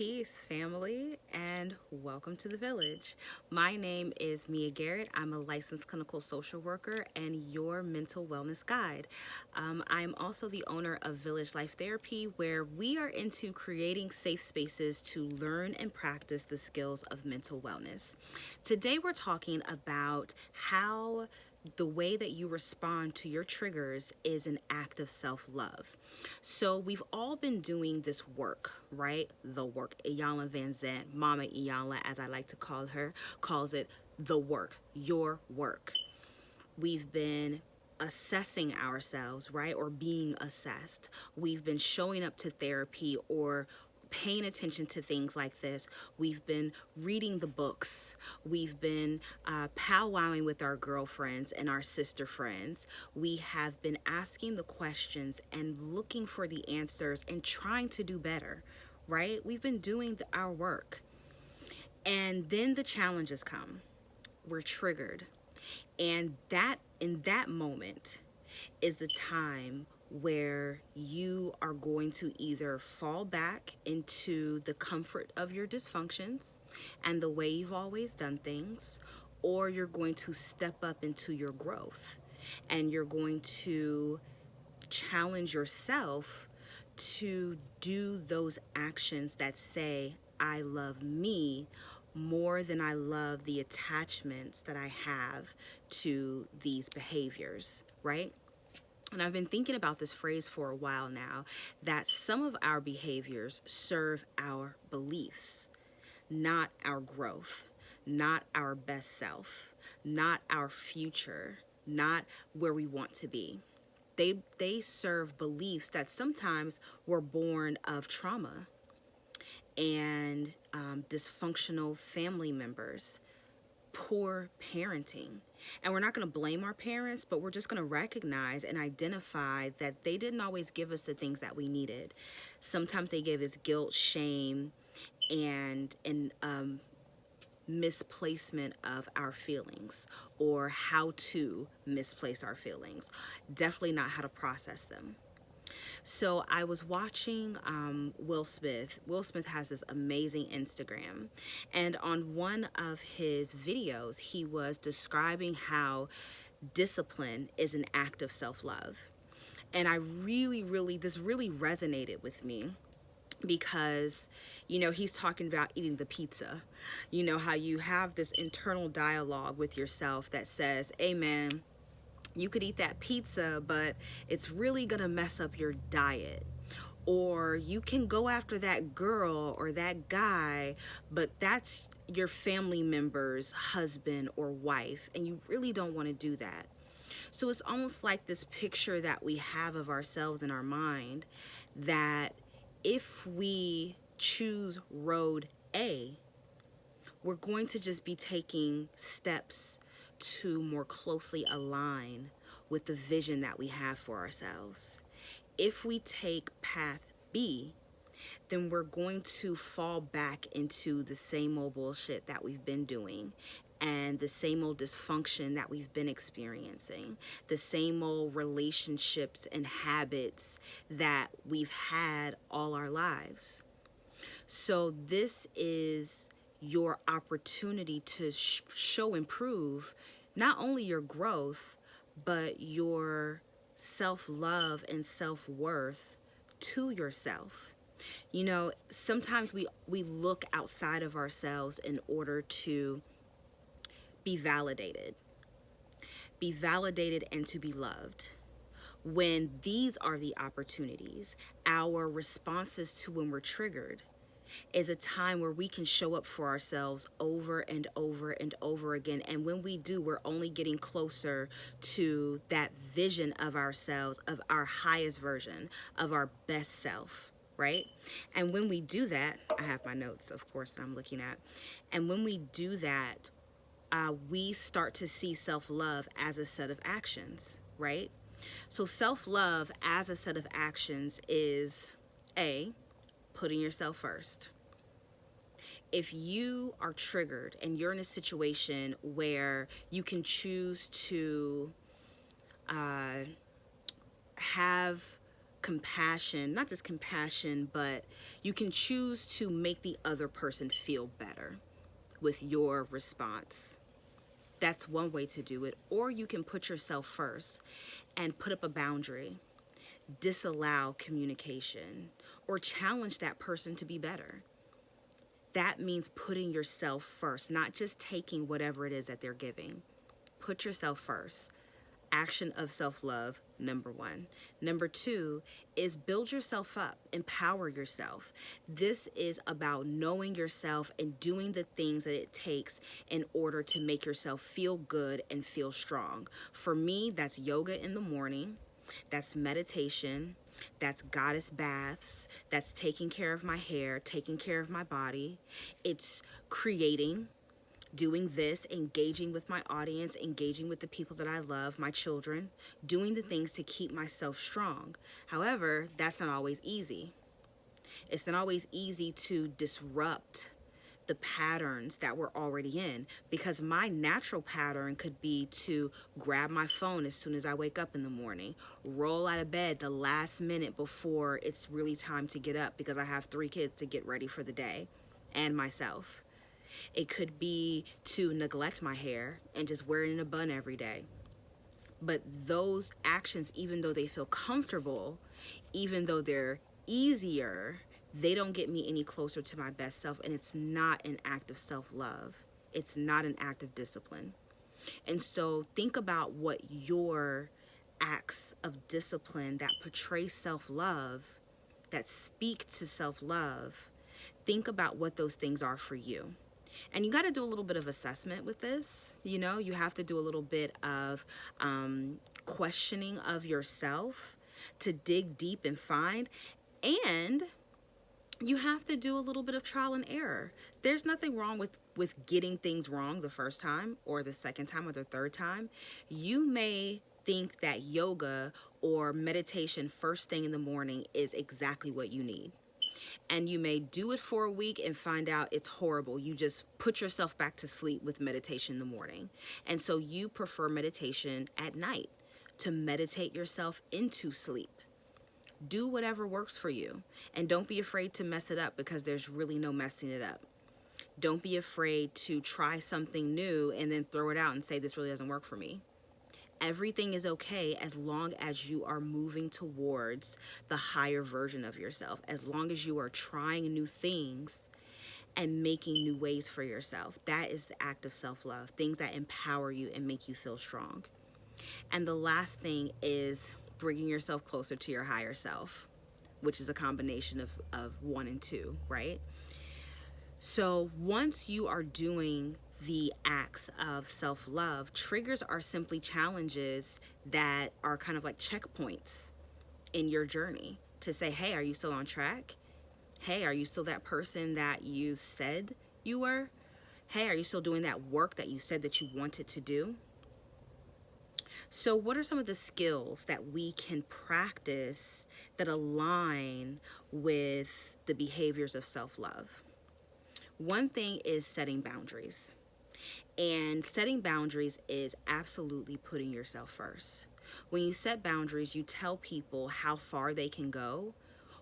Peace, family, and welcome to the village. My name is Mia Garrett. I'm a licensed clinical social worker and your mental wellness guide. I'm also the owner of Village Life Therapy, where we are into creating safe spaces to learn and practice the skills of mental wellness. Today, we're talking about how the way that you respond to your triggers is an act of self-love. So we've all been doing this work, right? The work. Iyanla Van Zant, Mama Iyanla, as I like to call her, calls it the work, your work. We've been assessing ourselves, right? Or being assessed. We've been showing up to therapy or paying attention to things like this. We've been reading the books. We've been powwowing with our girlfriends and our sister friends. We have been asking the questions and looking for the answers and trying to do better, right? We've been doing our work. And then the challenges come. We're triggered. And that in that moment is the time where you are going to either fall back into the comfort of your dysfunctions and the way you've always done things, or you're going to step up into your growth and you're going to challenge yourself to do those actions that say, I love me more than I love the attachments that I have to these behaviors, right? And I've been thinking about this phrase for a while now, that some of our behaviors serve our beliefs, not our growth, not our best self, not our future, not where we want to be. They serve beliefs that sometimes were born of trauma and dysfunctional family members, poor parenting. And we're not going to blame our parents, but we're just going to recognize and identify that they didn't always give us the things that we needed. Sometimes they gave us guilt, shame, and misplacement of our feelings, or how to misplace our feelings. Definitely not how to process them. So I was watching Will Smith. Will Smith has this amazing Instagram. And on one of his videos, he was describing how discipline is an act of self-love. And this really resonated with me because, he's talking about eating the pizza. How you have this internal dialogue with yourself that says, hey, man, you could eat that pizza, but it's really gonna mess up your diet. Or you can go after that girl or that guy, but that's your family member's husband or wife, and you really don't want to do that. So it's almost like this picture that we have of ourselves in our mind, that if we choose road A, we're going to just be taking steps to more closely align with the vision that we have for ourselves. If we take path B, then we're going to fall back into the same old bullshit that we've been doing, and the same old dysfunction that we've been experiencing, the same old relationships and habits that we've had all our lives. So this is your opportunity to show and prove not only your growth, but your self-love and self-worth to yourself. Sometimes we look outside of ourselves in order to be validated and to be loved. When these are the opportunities, our responses to when we're triggered is a time where we can show up for ourselves over and over and over again. And when we do, we're only getting closer to that vision of ourselves, of our highest version, of our best self, right? And when we do that, I have my notes, of course, that I'm looking at. And when we do that, we start to see self-love as a set of actions, right? So self-love as a set of actions is A, putting yourself first. If you are triggered and you're in a situation where you can choose to have compassion, not just compassion, but you can choose to make the other person feel better with your response. That's one way to do it. Or you can put yourself first and put up a boundary, disallow communication, or challenge that person to be better. That means putting yourself first, not just taking whatever it is that they're giving. Put yourself first. Action of self-love, number one. Number two is build yourself up, empower yourself. This is about knowing yourself and doing the things that it takes in order to make yourself feel good and feel strong. For me, that's yoga in the morning, that's meditation, that's goddess baths, that's taking care of my hair, taking care of my body. It's creating, doing this, engaging with my audience, engaging with the people that I love, my children, doing the things to keep myself strong. However, that's not always easy. It's not always easy to disrupt the patterns that we're already in, because my natural pattern could be to grab my phone as soon as I wake up in the morning, roll out of bed the last minute before it's really time to get up because I have 3 kids to get ready for the day and myself. It could be to neglect my hair and just wear it in a bun every day. But those actions, even though they feel comfortable, even though they're easier, they don't get me any closer to my best self. And it's not an act of self-love. It's not an act of discipline. And so think about what your acts of discipline that portray self-love, that speak to self-love, think about what those things are for you. And you got to do a little bit of assessment with this. You have to do a little bit of questioning of yourself to dig deep and find. And you have to do a little bit of trial and error. There's nothing wrong with getting things wrong the first time or the second time or the third time. You may think that yoga or meditation first thing in the morning is exactly what you need. And you may do it for a week and find out it's horrible. You just put yourself back to sleep with meditation in the morning. And so you prefer meditation at night to meditate yourself into sleep. Do whatever works for you. And don't be afraid to mess it up, because there's really no messing it up. Don't be afraid to try something new and then throw it out and say, this really doesn't work for me. Everything is okay as long as you are moving towards the higher version of yourself, as long as you are trying new things and making new ways for yourself. That is the act of self-love, things that empower you and make you feel strong. And the last thing is bringing yourself closer to your higher self, which is a combination of 1 and 2, right? So once you are doing the acts of self-love, triggers are simply challenges that are kind of like checkpoints in your journey to say, hey, are you still on track? Hey, are you still that person that you said you were? Hey, are you still doing that work that you said that you wanted to do? So what are some of the skills that we can practice that align with the behaviors of self-love? One thing is setting boundaries. And setting boundaries is absolutely putting yourself first. When you set boundaries, you tell people how far they can go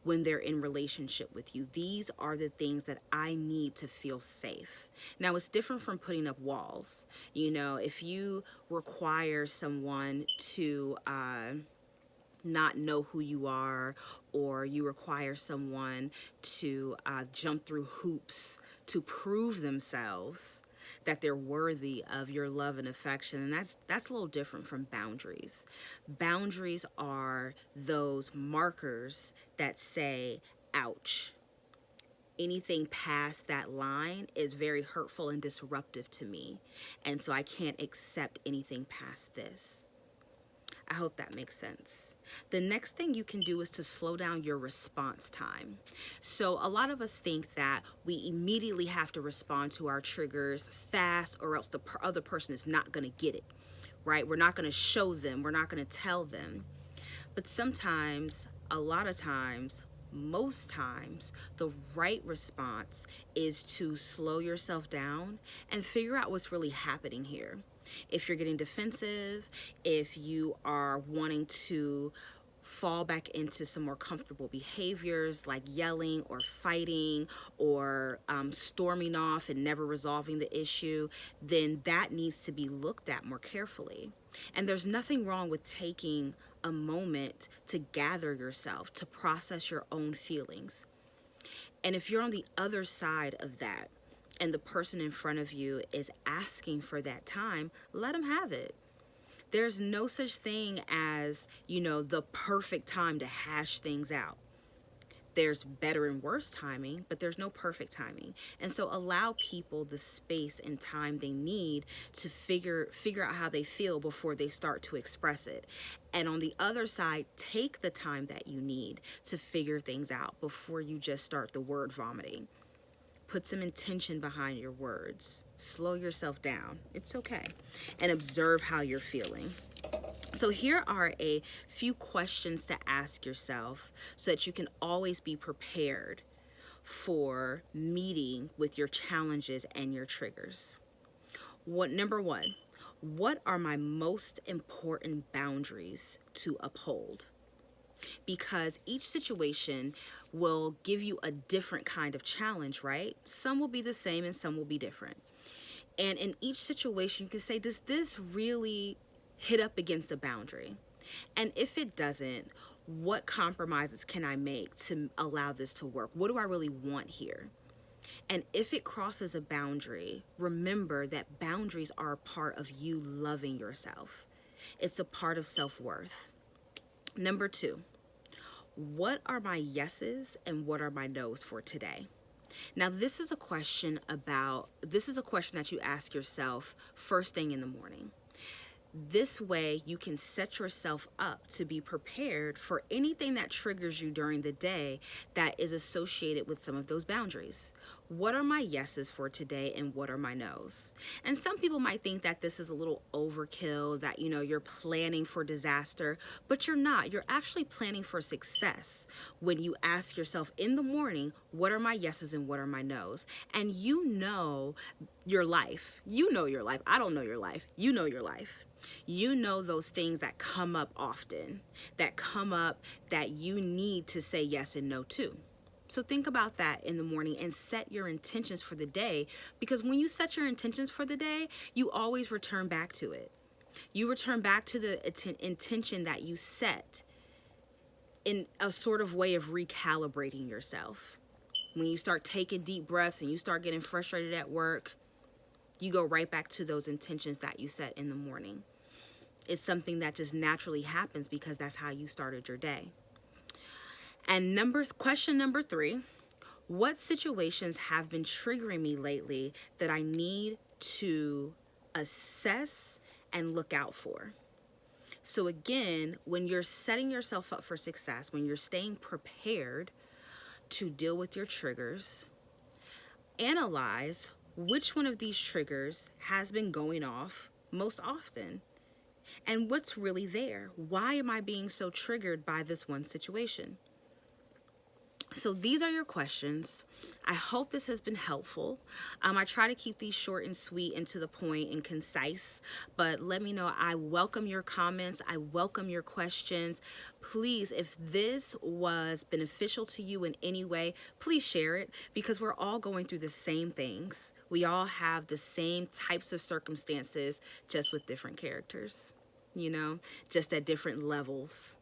when they're in relationship with you. These are the things that I need to feel safe. Now, it's different from putting up walls. If you require someone to not know who you are, or you require someone to jump through hoops to prove themselves that they're worthy of your love and affection, and that's a little different from boundaries. Boundaries are those markers that say, ouch. Anything past that line is very hurtful and disruptive to me, and so I can't accept anything past this. I hope that makes sense. The next thing you can do is to slow down your response time. So a lot of us think that we immediately have to respond to our triggers fast, or else the other person is not going to get it, right? We're not going to show them. We're not going to tell them. But sometimes, a lot of times, most times, the right response is to slow yourself down and figure out what's really happening here. If you're getting defensive, if you are wanting to fall back into some more comfortable behaviors like yelling or fighting or storming off and never resolving the issue, then that needs to be looked at more carefully. And there's nothing wrong with taking a moment to gather yourself, to process your own feelings. And if you're on the other side of that and the person in front of you is asking for that time, let them have it. There's no such thing as, the perfect time to hash things out. There's better and worse timing, but there's no perfect timing. And so allow people the space and time they need to figure out how they feel before they start to express it. And on the other side, take the time that you need to figure things out before you just start the word vomiting. Put some intention behind your words. Slow yourself down. It's okay. And observe how you're feeling. So here are a few questions to ask yourself so that you can always be prepared for meeting with your challenges and your triggers. Number one, what are my most important boundaries to uphold? Because each situation will give you a different kind of challenge, right? Some will be the same and some will be different. And in each situation, you can say, does this really hit up against a boundary? And if it doesn't, what compromises can I make to allow this to work? What do I really want here? And if it crosses a boundary, remember that boundaries are a part of you loving yourself. It's a part of self-worth. Number two, what are my yeses and what are my nos for today? Now, this is a question that you ask yourself first thing in the morning. This way, you can set yourself up to be prepared for anything that triggers you during the day that is associated with some of those boundaries. What are my yeses for today and what are my nos? And some people might think that this is a little overkill, that, you're planning for disaster, but you're not. You're actually planning for success when you ask yourself in the morning, what are my yeses and what are my nos? And you know your life. You know your life. I don't know your life. You know your life. You know those things that come up often, that come up that you need to say yes and no to. So think about that in the morning and set your intentions for the day, because when you set your intentions for the day, you always return back to it. You return back to the intention that you set in a sort of way of recalibrating yourself. When you start taking deep breaths and you start getting frustrated at work, you go right back to those intentions that you set in the morning. It's something that just naturally happens because that's how you started your day. And question number 3, what situations have been triggering me lately that I need to assess and look out for? So again, when you're setting yourself up for success, when you're staying prepared to deal with your triggers, analyze which one of these triggers has been going off most often. And what's really there? Why am I being so triggered by this one situation? So these are your questions. I hope this has been helpful. I try to keep these short and sweet and to the point and concise, but let me know. I welcome your comments. I welcome your questions. Please, if this was beneficial to you in any way, please share it, because we're all going through the same things. We all have the same types of circumstances, just with different characters, just at different levels.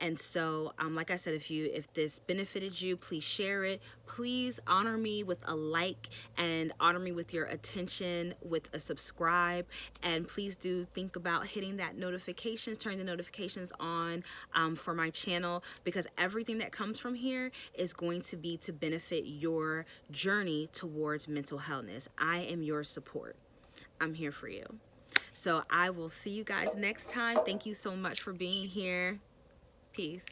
And so, like I said, if this benefited you, please share it. Please honor me with a like and honor me with your attention with a subscribe. And please do think about hitting that notifications, turn the notifications on for my channel, because everything that comes from here is going to be to benefit your journey towards mental wellness. I am your support. I'm here for you. So I will see you guys next time. Thank you so much for being here. Peace.